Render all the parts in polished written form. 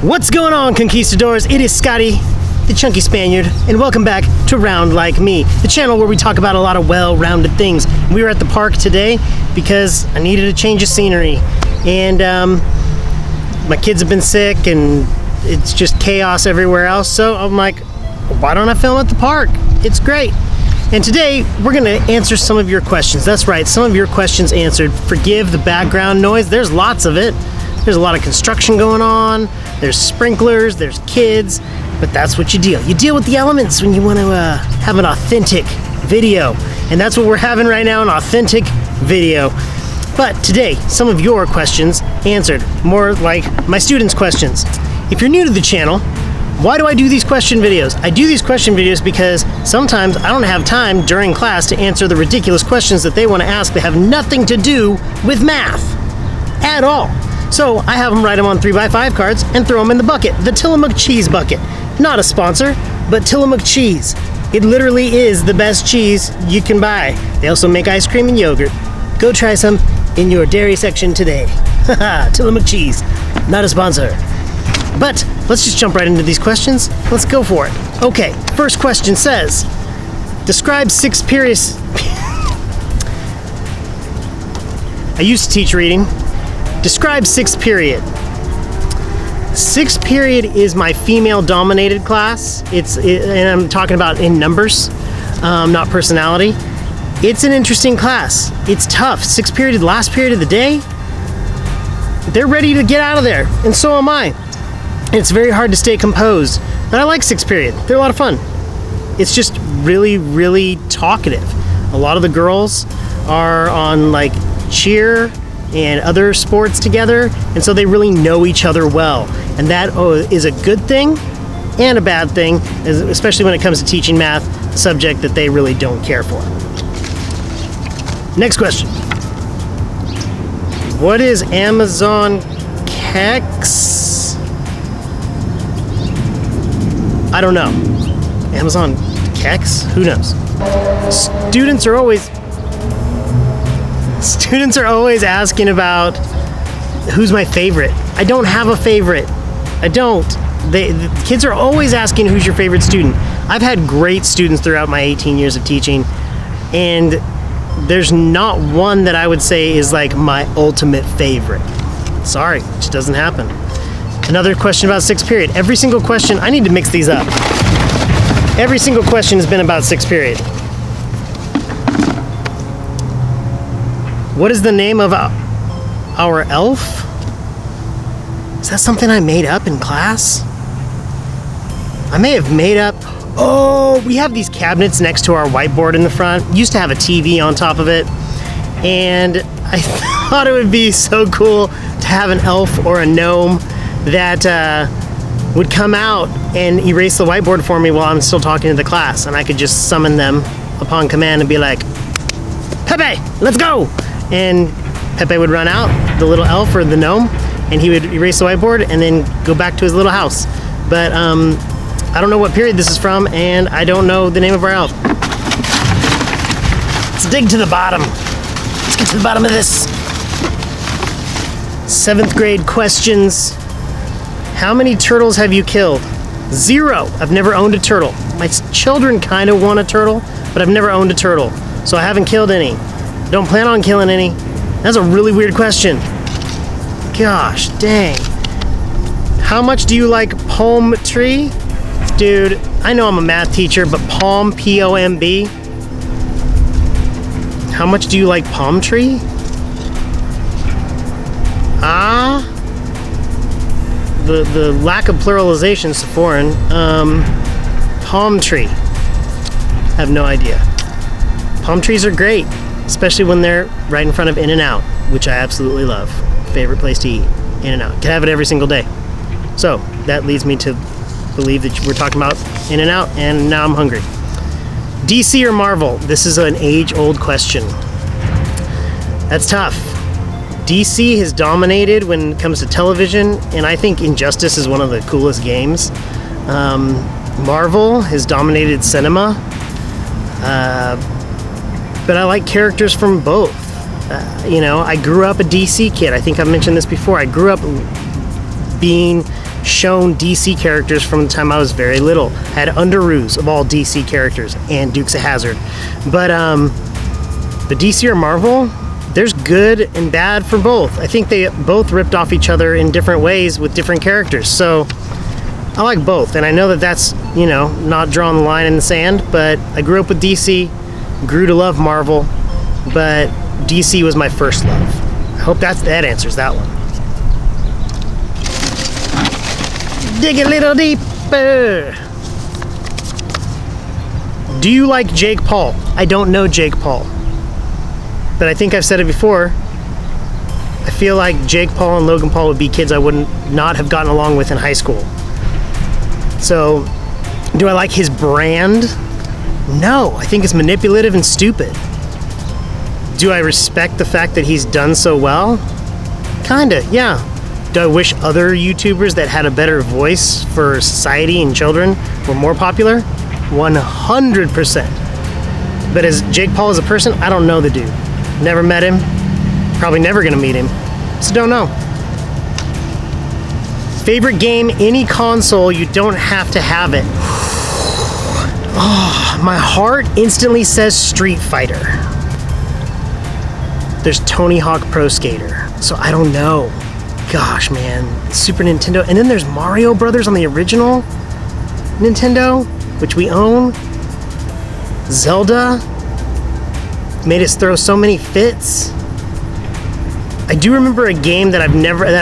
What's going on, conquistadors? It is Scotty, the chunky Spaniard, and welcome back to Round Like Me, the channel where we talk about a lot of well-rounded things. We were at the park today because I needed a change of scenery, and my kids have been sick and it's just chaos everywhere else, so I'm like, why don't I film at the park? It's great. And today we're going to answer some of your questions. That's right, some of your questions answered. Forgive the background noise, there's lots of it. There's a lot of construction going on, there's sprinklers, there's kids, but that's what you deal. You deal with the elements when you want to have an authentic video. And that's what we're having right now, an authentic video. But today, some of your questions answered, more like my students' questions. If you're new to the channel, why do I do these question videos? I do these question videos because sometimes I don't have time during class to answer the ridiculous questions that they want to ask that have nothing to do with math at all. So I have them write them on 3x5 cards and throw them in the bucket, the Tillamook cheese bucket. Not a sponsor, but Tillamook cheese. It literally is the best cheese you can buy. They also make ice cream and yogurt. Go try some in your dairy section today. Haha, Tillamook cheese, not a sponsor. But let's just jump right into these questions. Let's go for it. Okay, first question says, describe 6 periods. I used to teach reading. Describe 6th period. 6th period is my female-dominated class. And I'm talking about in numbers, not personality. It's an interesting class. It's tough. 6th period, last period of the day. They're ready to get out of there, and so am I. And it's very hard to stay composed. But I like 6th period. They're a lot of fun. It's just really, really talkative. A lot of the girls are on like cheer and other sports together, and so they really know each other well, and that is a good thing and a bad thing, especially when it comes to teaching math, a subject that they really don't care for. Next question. What is Amazon Kex? I don't know. Amazon Kex? Who knows? Students are always asking about who's my favorite. I don't have a favorite. I don't. The kids are always asking who's your favorite student. I've had great students throughout my 18 years of teaching, and there's not one that I would say is like my ultimate favorite. Sorry, it just doesn't happen. Another question about 6th period. Every single question, I need to mix these up. Every single question has been about 6th period. What is the name of our elf? Is that something I made up in class? I may have made up. Oh, we have these cabinets next to our whiteboard in the front. Used to have a TV on top of it. And I thought it would be so cool to have an elf or a gnome that would come out and erase the whiteboard for me while I'm still talking to the class. And I could just summon them upon command and be like, Pepe, let's go! And Pepe would run out, the little elf or the gnome, and he would erase the whiteboard and then go back to his little house. But I don't know what period this is from, and I don't know the name of our elf. Let's dig to the bottom. Let's get to the bottom of this. 7th grade questions. How many turtles have you killed? 0. I've never owned a turtle. My children kind of want a turtle, but I've never owned a turtle, so I haven't killed any. Don't plan on killing any. That's a really weird question. Gosh, dang. How much do you like palm tree? Dude, I know I'm a math teacher, but palm, P-O-M-B. How much do you like palm tree? The lack of pluralization is foreign. Palm tree. I have no idea. Palm trees are great, especially when they're right in front of In-N-Out, which I absolutely love. Favorite place to eat, In-N-Out. Can have it every single day. So that leads me to believe that we're talking about In-N-Out, and now I'm hungry. DC or Marvel? This is an age-old question. That's tough. DC has dominated when it comes to television, and I think Injustice is one of the coolest games. Marvel has dominated cinema. But I like characters from both. I grew up a DC kid. I think I've mentioned this before. I grew up being shown DC characters from the time I was very little. I had Underoos of all DC characters and Dukes of Hazzard. But the DC or Marvel, there's good and bad for both. I think they both ripped off each other in different ways with different characters. So I like both, and I know that that's, you know, not drawing the line in the sand, but I grew up with DC, grew to love Marvel, but DC was my first love. I hope that answers that one. Dig a little deeper. Do you like Jake Paul? I don't know Jake Paul, but I think I've said it before. I feel like Jake Paul and Logan Paul would be kids I wouldn't not have gotten along with in high school. So, do I like his brand? No, I think it's manipulative and stupid. Do I respect the fact that he's done so well? Kinda, yeah. Do I wish other YouTubers that had a better voice for society and children were more popular? 100%. But as Jake Paul as a person, I don't know the dude. Never met him. Probably never gonna meet him. So don't know. Favorite game, any console, you don't have to have it. Oh, my heart instantly says Street Fighter. There's Tony Hawk Pro Skater, so I don't know. Gosh, man, Super Nintendo, and then there's Mario Brothers on the original Nintendo, which we own. Zelda made us throw so many fits. I do remember a game that I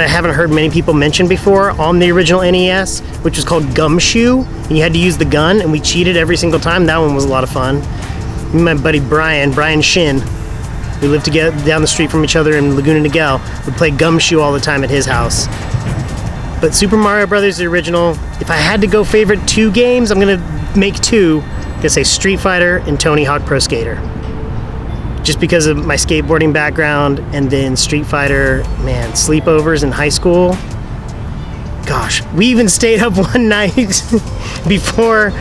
haven't heard many people mention before on the original NES, which was called Gumshoe, and you had to use the gun, and we cheated every single time. That one was a lot of fun. Me and my buddy Brian Shin, we lived together down the street from each other in Laguna Niguel, would play Gumshoe all the time at his house. But Super Mario Brothers, the original, if I had to go favorite two games, I'm gonna make two. I'm gonna say Street Fighter and Tony Hawk Pro Skater. Just because of my skateboarding background, and then Street Fighter, man, sleepovers in high school. Gosh, we even stayed up one night before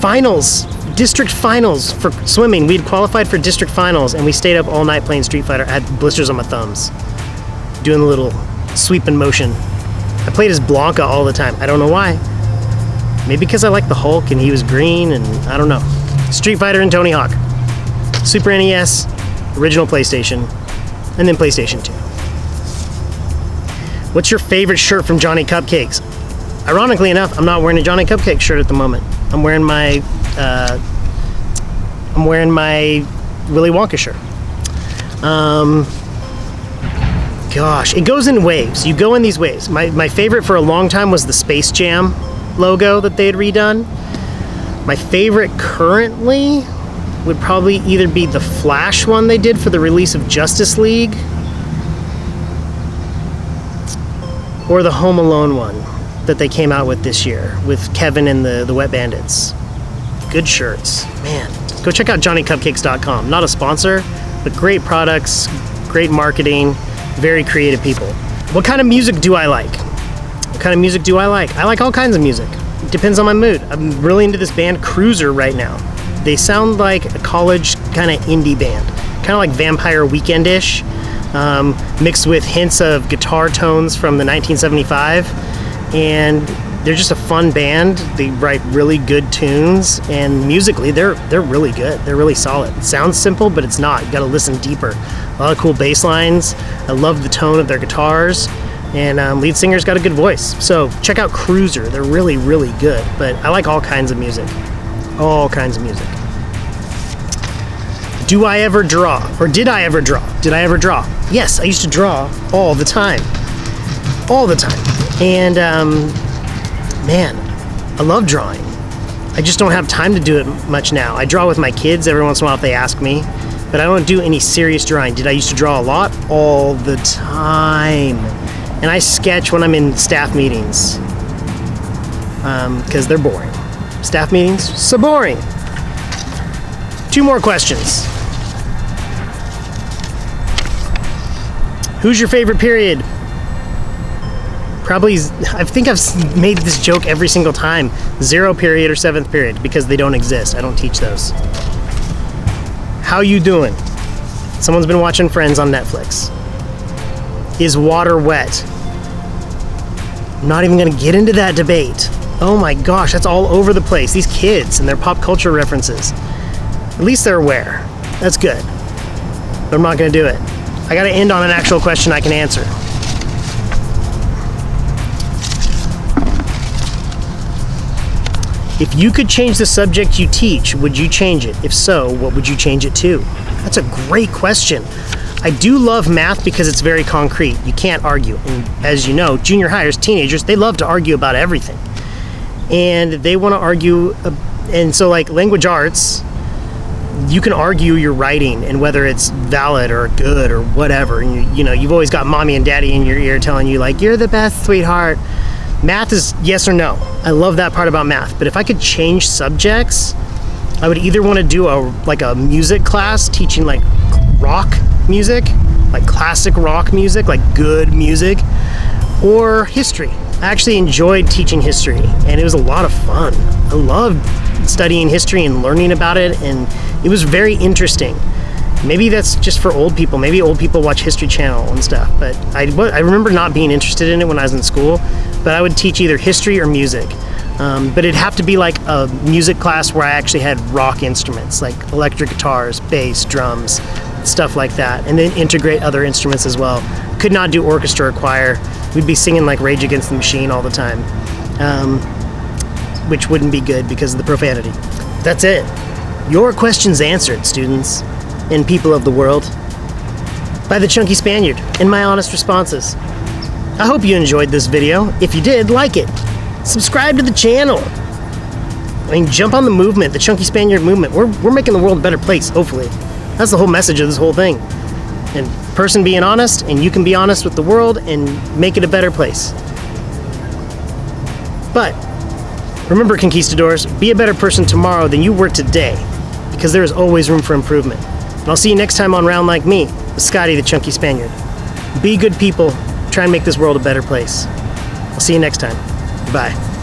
finals, district finals for swimming. We'd qualified for district finals, and we stayed up all night playing Street Fighter. I had blisters on my thumbs, doing the little sweeping motion. I played as Blanca all the time. I don't know why. Maybe because I like the Hulk and he was green, and I don't know. Street Fighter and Tony Hawk. Super NES, original PlayStation, and then PlayStation 2. What's your favorite shirt from Johnny Cupcakes? Ironically enough, I'm not wearing a Johnny Cupcake shirt at the moment. I'm wearing my Willy Wonka shirt. Gosh, it goes in waves. You go in these waves. My favorite for a long time was the Space Jam logo that they had redone. My favorite currently would probably either be the Flash one they did for the release of Justice League, or the Home Alone one that they came out with this year with Kevin and the Wet Bandits. Good shirts, man. Go check out johnnycupcakes.com. Not a sponsor, but great products, great marketing, very creative people. What kind of music do I like? What kind of music do I like? I like all kinds of music. It depends on my mood. I'm really into this band Cruiser right now. They sound like a college kind of indie band, kind of like Vampire Weekend-ish, mixed with hints of guitar tones from the 1975, and they're just a fun band. They write really good tunes, and musically they're really good. They're really solid. It sounds simple, but it's not. You got to listen deeper. A lot of cool bass lines. I love the tone of their guitars, and lead singer's got a good voice. So check out Cruiser. They're really, really good. But I like all kinds of music. All kinds of music. Do I ever draw? Or did I ever draw? Did I ever draw? Yes, I used to draw all the time. All the time. And man, I love drawing. I just don't have time to do it much now. I draw with my kids every once in a while if they ask me, but I don't do any serious drawing. Did I used to draw a lot? All the time. And I sketch when I'm in staff meetings, because they're boring. Staff meetings, so boring. 2 more questions. Who's your favorite period? Probably, I think I've made this joke every single time. 0 period or 7th period, because they don't exist. I don't teach those. How you doing? Someone's been watching Friends on Netflix. Is water wet? I'm not even going to get into that debate. Oh my gosh, that's all over the place. These kids and their pop culture references. At least they're aware. That's good. But I'm not going to do it. I got to end on an actual question I can answer. If you could change the subject you teach, would you change it? If so, what would you change it to? That's a great question. I do love math because it's very concrete. You can't argue. And as you know, junior hires, teenagers, they love to argue about everything. And they want to argue, and so like language arts, you can argue your writing and whether it's valid or good or whatever. And you've always got mommy and daddy in your ear telling you like, you're the best, sweetheart. Math is yes or no. I love that part about math. But if I could change subjects, I would either want to do a music class teaching like rock music, like classic rock music, like good music, or history. I actually enjoyed teaching history and it was a lot of fun. I loved studying history and learning about it, and it was very interesting. Maybe that's just for old people. Maybe old people watch History Channel and stuff, but I remember not being interested in it when I was in school, but I would teach either history or music. But it'd have to be like a music class where I actually had rock instruments, like electric guitars, bass, drums, stuff like that, and then integrate other instruments as well. Could not do orchestra or choir. We'd be singing like Rage Against the Machine all the time, which wouldn't be good because of the profanity. That's it. Your questions answered, students and people of the world, by the Chunky Spaniard and my honest responses. I hope you enjoyed this video. If you did, like it. Subscribe to the channel. I mean, jump on the movement, the Chunky Spaniard movement. We're making the world a better place, hopefully. That's the whole message of this whole thing. And person being honest, and you can be honest with the world and make it a better place. But remember, conquistadors, be a better person tomorrow than you were today, because there is always room for improvement. And I'll see you next time on Round Like Me with Scotty the Chunky Spaniard. Be good people. Try and make this world a better place. I'll see you next time. Bye.